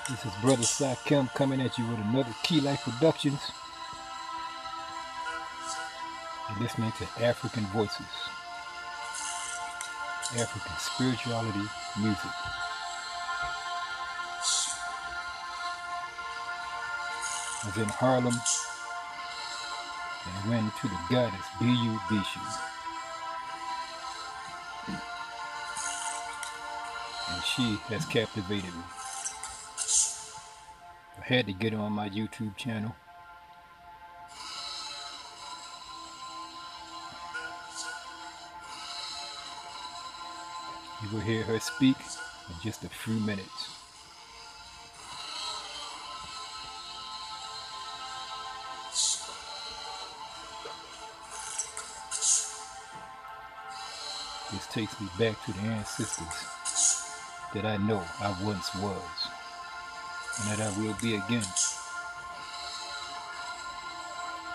This is Brother Cy Kemp coming at you with another Key Life Productions. You're listening to African Voices, African spirituality music. I was in Harlem and I went to the Goddess Bijou Bisous. And she has captivated me. I had to get her on my YouTube channel. You will hear her speak in just a few minutes. This takes me back to the ancestors that I know I once was, and that I will be again.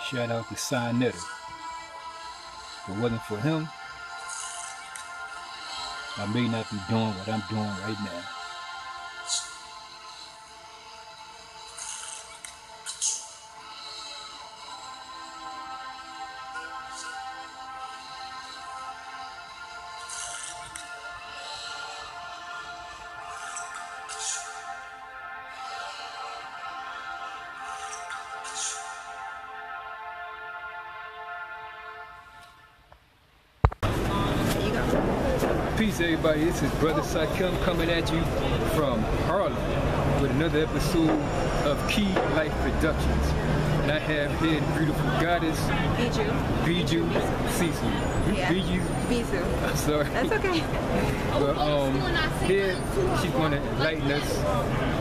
Shout out to Sinetta. If it wasn't for him, I may not be doing what I'm doing right now. Peace everybody, this is Brother Cy Kemp coming at you from Harlem with another episode of Key Life Productions. And I have here the beautiful Goddess Bijou Bisous. Bisous. I'm sorry. That's okay. But here she's going to enlighten us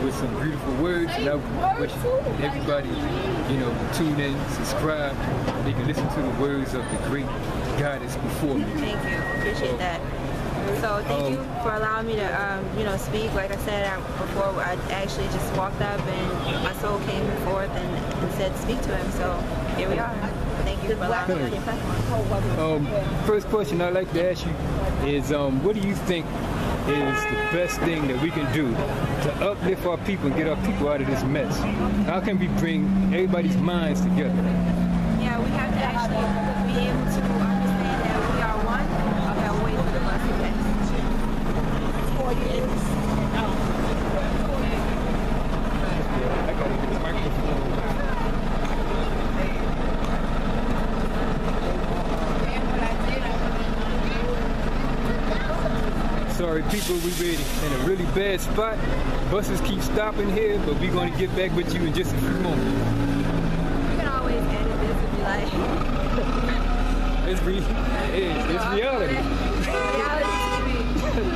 with some beautiful words, and I wish everybody, tune in, subscribe, they can listen to the words of the great Goddess before me. Thank you. Appreciate that. So thank you for allowing me to, speak. Like I said before, I actually just walked up and my soul came forth and said speak to him. So here we are. Thank you for allowing me on your platform. First question I'd like to ask you is, what do you think is the best thing that we can do to uplift our people and get our people out of this mess? How can we bring everybody's minds together? Yeah, we have to actually be able to understand that we are one. Okay, I'll wait for the bus to pass. 4 years. I gotta get the microphone. Sorry people, we ready in a really bad spot. Buses keep stopping here, but we're going to get back with you in just a few moments. You can always edit this if you like. It's reality. Reality TV.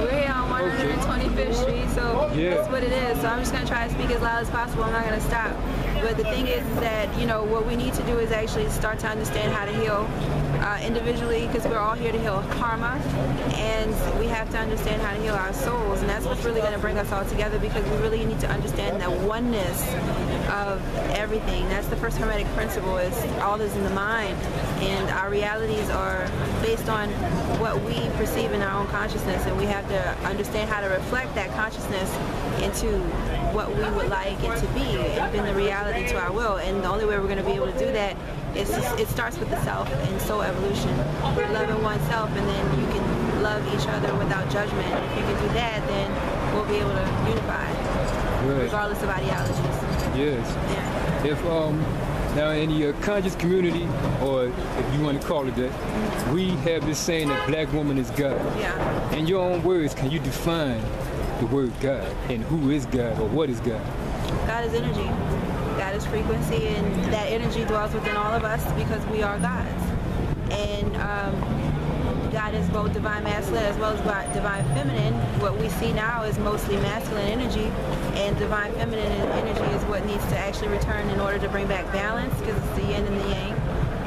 We're here on 125th Street, so that's what it is. So I'm just going to try to speak as loud as possible. I'm not going to stop. But the thing is that, what we need to do is actually start to understand how to heal individually, because we're all here to heal karma, and we have to understand how to heal our souls, and that's what's really going to bring us all together, because we really need to understand the oneness of everything. That's the first hermetic principle, is all is in the mind, and our realities are based on what we perceive in our own consciousness, and we have to understand how to reflect that consciousness into what we would like it to be and bring the reality to our will. And the only way we're going to be able to do that is it starts with the self and soul evolution, loving oneself, and then you can love each other without judgment. And if you can do that, then we'll be able to unify, regardless of ideologies. Yes. Yeah. If now in your conscious community, or if you want to call it that, we have this saying that black woman is God. Yeah. In your own words, can you define the word God, and who is God, or what is God? God is energy. God is frequency, and that energy dwells within all of us because we are gods. And God is both divine masculine as well as divine feminine. What we see now is mostly masculine energy, and divine feminine energy is what needs to actually return in order to bring back balance, because it's the yin and the yang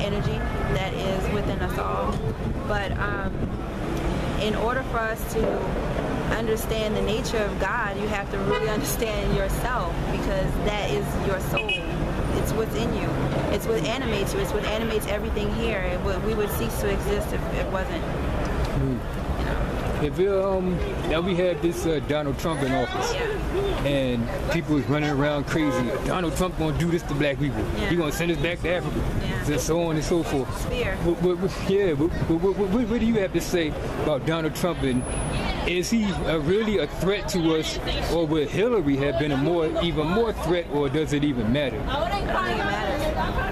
energy that is within us all. But in order for us to understand the nature of God, you have to really understand yourself, because that is your soul. It's what's in you. It's what animates you. It's what animates everything here. We would cease to exist if it wasn't. if now we have this Donald Trump in office, and people is running around crazy. Donald Trump gonna do this to black people. He gonna send us back to Africa, and so on and so forth. Fear. What do you have to say about Donald Trump, and is he really a threat to us, or would Hillary have been even more threat, or does it even matter? I don't think it matters.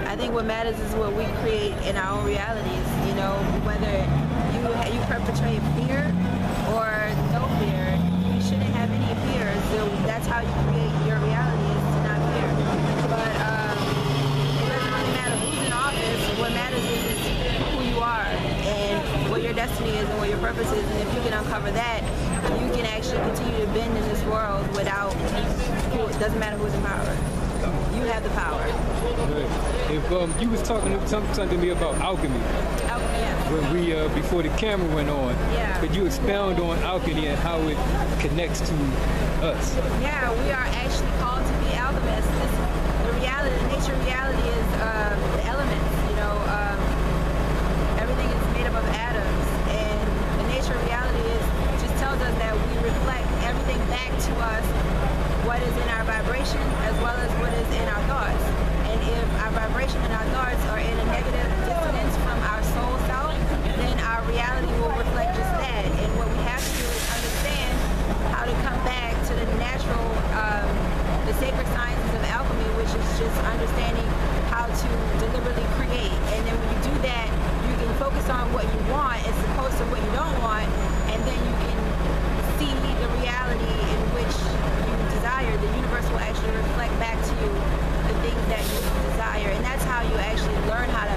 I think what matters is what we create in our own realities. You know, whether you perpetrate fear or no fear, you shouldn't have any fear. So that's how you create your reality, is to not fear. But it doesn't really matter who's in office. What matters is who you are and what your destiny is and what your purpose is. And if you can uncover that, you can actually continue to bend in this world without, it doesn't matter who's in power. You have the power. Right. If you was talking something to me about alchemy. When we before the camera went on, could you expound on alchemy and how it connects to us? Yeah, we are actually called to be alchemists. The reality, the nature of reality is the elements. You know, everything is made up of atoms, and the nature of reality just tells us that we reflect everything back to us, what is in our vibration as well as what is in our thoughts. And if our vibration and our thoughts are in a negative dissonance from our soul self, then our reality will reflect just that. And what we have to do is understand how to come back to the natural, the sacred sciences of alchemy, which is just understanding how to deliberately create. And then when you do that, you can focus on what you want as opposed to what you don't want, and then you can see the reality in which you desire. The universe will actually reflect back to you the things that you desire, and that's how you actually learn how to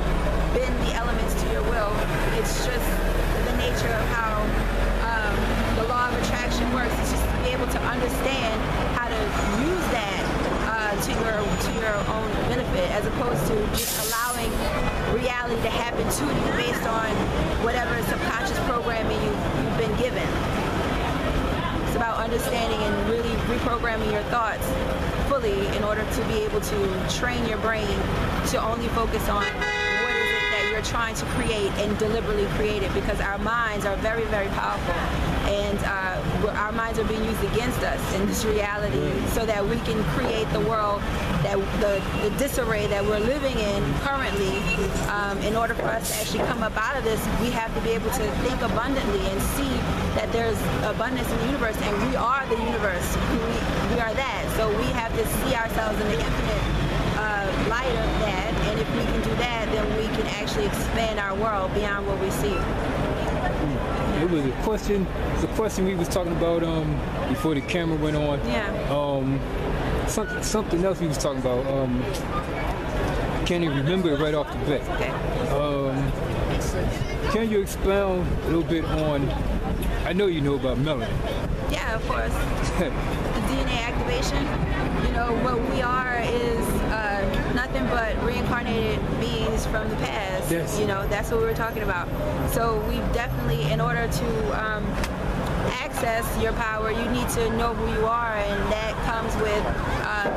bend the elements to your will. It's just the nature of how the law of attraction works. It's just to be able to understand how to use that to your own benefit, as opposed to just allowing reality to happen to you based on whatever subconscious programming you've been given. It's about understanding and really reprogramming your thoughts fully in order to be able to train your brain to only focus on what is it that you're trying to create and deliberately create it, because our minds are very, very powerful, and our minds are being used against us in this reality so that we can create the world, that the disarray that we're living in currently. In order for us to actually come up out of this, we have to be able to think abundantly and see that there's abundance in the universe, and we are the universe. We are that. So we have to see ourselves in the infinite light of that, and if we can do that, then we can actually expand our world beyond what we see. It was a question. It's a question we was talking about before the camera went on. Something else we was talking about. Can't even remember it right off the bat. Okay. Can you expound a little bit on? I know you know about melanin. Yeah, of course. The DNA activation. You know, what we are is nothing but reincarnated beings from the past. Yes. You know, that's what we were talking about. So we definitely, in order to access your power, you need to know who you are, and that comes with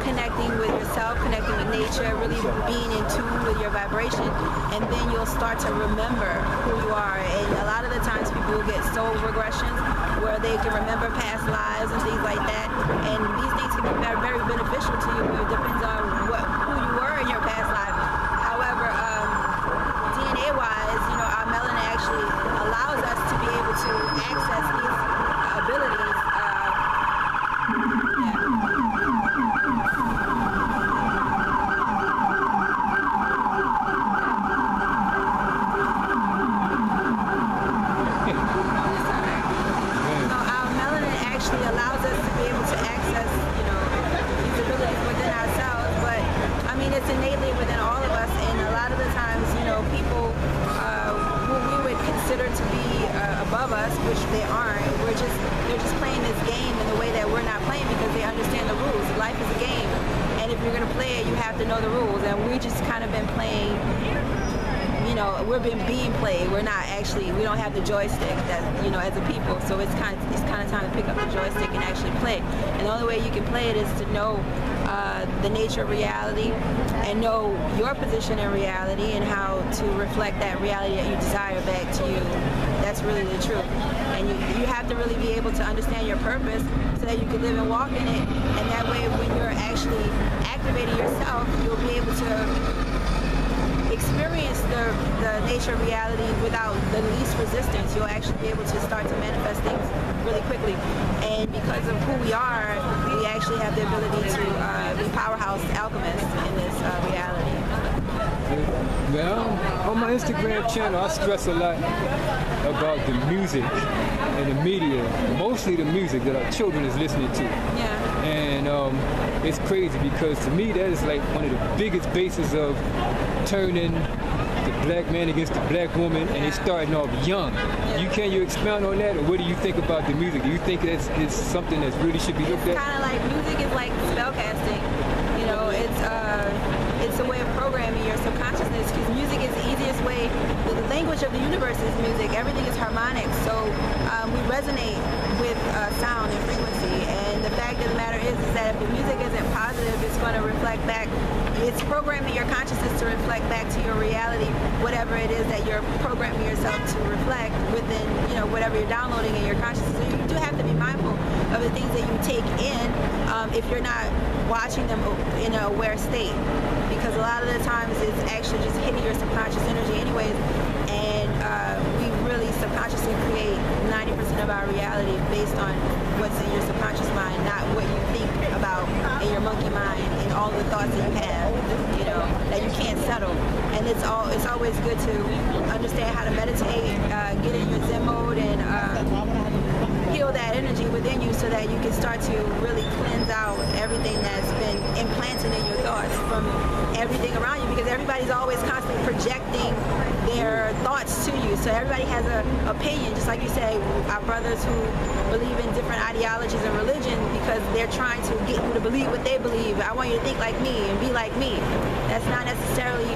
connecting with yourself, connecting with nature, really being in tune with your vibration, and then you'll start to remember who you are. And a lot of the times people will get soul regressions where they can remember past lives and things like that, and these things can be very, very beneficial to you. It depends on who you were in your past life. However, DNA-wise, you know, our melanin actually allows us to be able to access these abilities. Allows us to be able to access, you know, these abilities within ourselves, but I mean, it's innately within all of us, and a lot of the times, you know, people who we would consider to be above us, which they aren't, they're just playing this game in the way that we're not playing, because they understand the rules. Life is a game, and if you're going to play it, you have to know the rules, and we just kind of been playing, you know, we're being played. We're not actually, we don't have the joystick that, you know, as a people. So it's kind of time to pick up the joystick and actually play. And the only way you can play it is to know the nature of reality and know your position in reality and how to reflect that reality that you desire back to you. That's that's really the truth. And you have to really be able to understand your purpose so that you can live and walk in it. And that way, when you're actually activating yourself, you'll be able to experience the nature of reality without the least resistance. You'll actually be able to start to manifest things really quickly. And because of who we are, we actually have the ability to be powerhouse alchemists in this reality. Now, on my Instagram channel, I stress a lot about the music and the media, mostly the music that our children is listening to. Yeah. And it's crazy because to me that is like one of the biggest bases of turning the black man against the black woman, and it's starting off young. Yeah. Can you expound on that, or what do you think about the music? Do you think it's something that really should be looked at? It's kind of like music is like spellcasting. You know, it's a way of programming your subconsciousness, because music is the easiest way. The language of the universe is music. Everything is harmonic, so we resonate with sound and frequency. And the fact of the matter is that if the music isn't positive, it's going to reflect back. It's programming your consciousness to reflect back to your reality, whatever it is that you're programming yourself to reflect within, you know, whatever you're downloading in your consciousness. So you do have to be mindful of the things that you take in if you're not watching them in an aware state, because a lot of the times it's actually just hitting your subconscious energy anyways, and we really subconsciously create 90% of our reality based on what's in your subconscious mind, not what you think about in your monkey mind and all the thoughts that you have, you know, that you can't settle. And it's always good to understand how to meditate, get in your Zen mode, and heal that energy within you so that you can start to really cleanse out everything that's been implanted in your thoughts from everything around you, because everybody's always constantly projecting their thoughts to you. So everybody has an opinion, just like you say, our brothers who believe in different ideologies and religion, because they're trying to get you to believe what they believe. I want you to think like me and be like me. That's not necessarily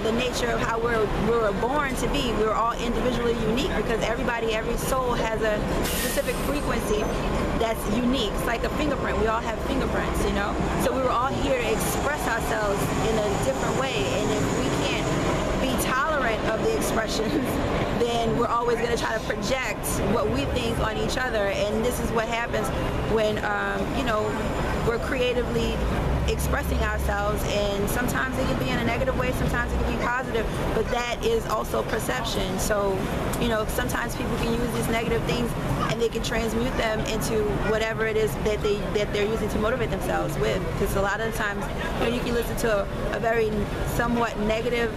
the nature of how we're born to be. We're all individually unique, because every soul has a specific frequency that's unique. It's like a fingerprint. We all have fingerprints, you know? So we were all here to express ourselves in a different way, and if we can't be tolerant of the expressions, then we're always going to try to project what we think on each other. And this is what happens when, you know, we're creatively expressing ourselves, and sometimes it can be in a negative way, sometimes it can be positive, but that is also perception. So, you know, sometimes people can use these negative things and they can transmute them into whatever it is that they're using to motivate themselves with. Because a lot of the times, you know, you can listen to a very somewhat negative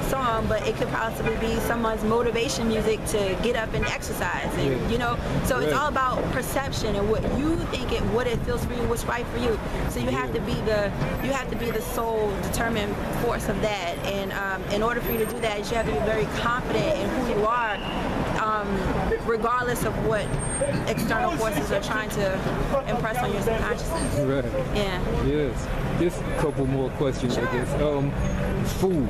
song, but it could possibly be someone's motivation music to get up and exercise, and you know, so it's all about perception and what you think what it feels for you, what's right for you. So you have to be the sole determined force of that, and in order for you to do that, you have to be very confident in who you are, regardless of what external forces are trying to impress on your subconsciousness. Right. Yeah. Yes. Just a couple more questions, Sure. I guess. Food.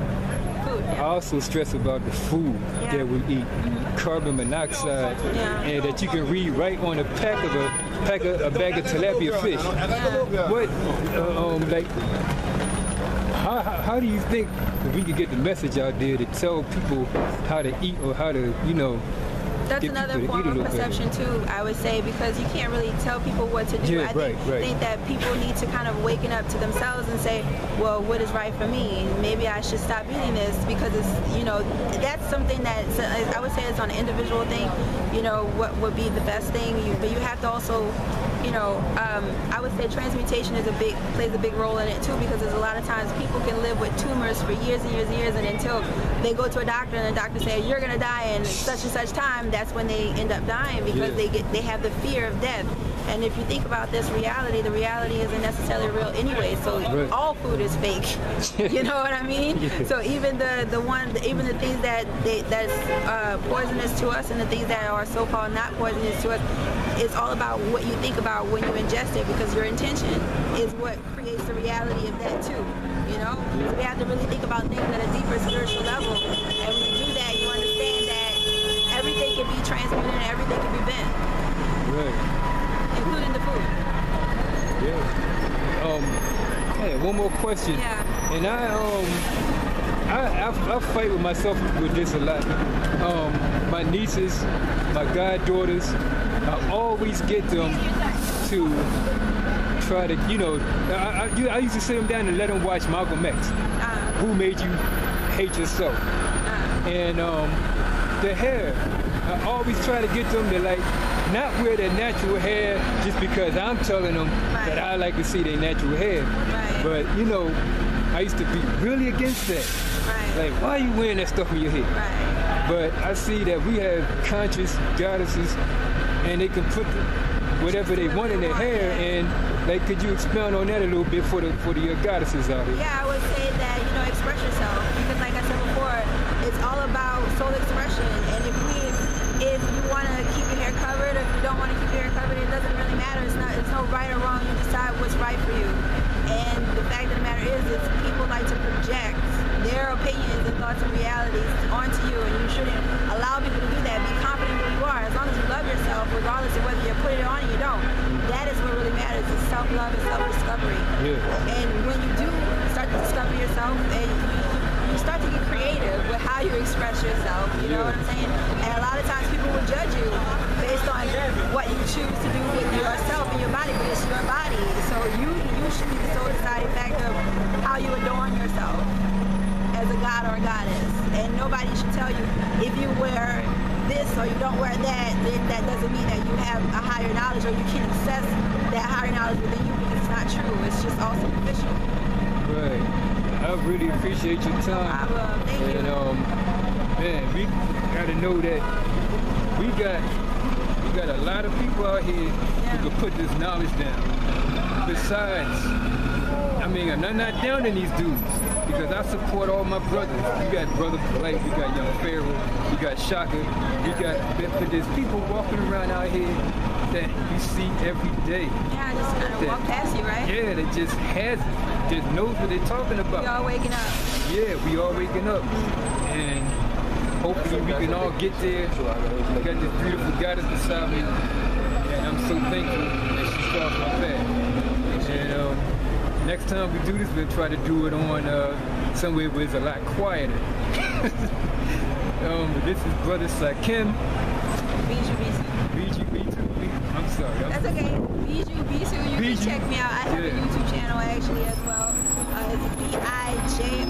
I also stress about the food that we eat, carbon monoxide, and that you can read right on a bag of tilapia fish. What, like, how do you think we could get the message out there to tell people how to eat, or how to, you know, that's another form of perception too, I would say, because you can't really tell people what to do. I think that people need to kind of waken up to themselves and say, well, what is right for me? Maybe I should stop eating this, because it's, you know, that's something that I would say it's on an individual thing, you know, what would be the best thing. But you have to also, you know, I would say transmutation plays a big role in it too, because there's a lot of times people can live with tumors for years and years and years, and until they go to a doctor and the doctor says you're gonna die in such and such time, that's when they end up dying, because they have the fear of death. And if you think about this reality, the reality isn't necessarily real anyway. So all food is fake. You know what I mean? So even even the things that's poisonous to us, and the things that are so-called not poisonous to us, it's all about what you think about when you ingest it, because your intention is what creates the reality of that too. You know, so we have to really think about things at a deeper spiritual level, and when you do that, you understand that everything can be transmuted and everything can be bent, including the food. Hey, one more question. And I fight with myself with this a lot. my nieces, my goddaughters, I always get them to try to, you know, I used to sit them down and let them watch Malcolm X. Who Made You Hate Yourself? And the hair, I always try to get them to like not wear their natural hair just because I'm telling them that I like to see their natural hair. But you know, I used to be really against that. Like, why are you wearing that stuff in your hair? But I see that we have conscious goddesses, and they can put whatever they want in their hair. And like, could you expound on that a little bit for the goddesses out here? Yeah, I would say that, you know, express yourself, because like I said before, it's all about soul expression. And if you want to keep your hair covered, or if you don't want to keep your hair covered, it doesn't really matter. It's no right or wrong. You decide what's right for you. And the fact of the matter is people like to project their opinions and thoughts and realities onto you, and you shouldn't allow people to do that. Be confident in who you are. As long as you love yourself, regardless of whether you're putting it on or you don't. That is what really matters. It's self-love and self-discovery. And when you do start to discover yourself, and you start to get creative with how you express yourself, you know what I'm saying? And a lot of times people will judge you based on what you choose to do with yourself and your body, but it's your body. So you should be the sole deciding factor of how you adorn yourself as a god or a goddess. And nobody should tell you if you wear this or you don't wear that, then that doesn't mean that you have a higher knowledge or you can access that higher knowledge within you, because it's not true. It's just all superficial. Right. I really appreciate your time. Thank you. And man, we gotta know that we got a lot of people out here who can put this knowledge down. Besides, I mean, I'm not down in these dudes, because I support all my brothers. We got Brother Polite, we got Young Pharaoh, we got Shaka, but there's people walking around out here that you see every day. Yeah, just kind of walk past you, right? Yeah, that just has it, just knows what they're talking about. We all waking up. Yeah, we all waking up. And hopefully we can all get there. I got this beautiful goddess beside me, and I'm so thankful that she crossed my path. And next time we do this, we'll try to do it on somewhere where it's a lot quieter. This is Brother Sakim. Bijou Bisous. Bijou Bisous. I'm sorry. That's okay. Bijou Bisous. You can check me out. I have a YouTube channel actually as well. It's Bijou Bisous.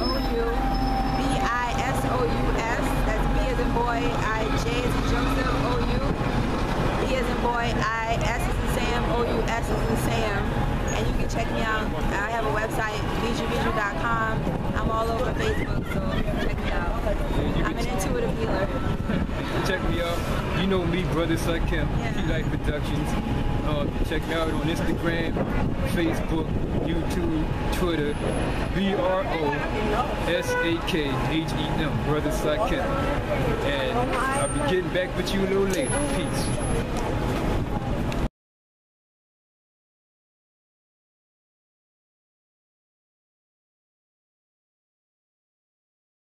That's B as in boy, J as in Joseph, O-U. B as in boy, I, S as in Sam, O-U, S as in Sam. And you can check me out. I have a website, bijoubijou.com. I'm all over Facebook, so check me out. I'm an intuitive healer. Check me out. You know me, Brother Sakim, Key Life Productions. Check me out on Instagram, Facebook, YouTube, Twitter, BROSAKHEM, Brother Sakim. And I'll be getting back with you a little later. Peace.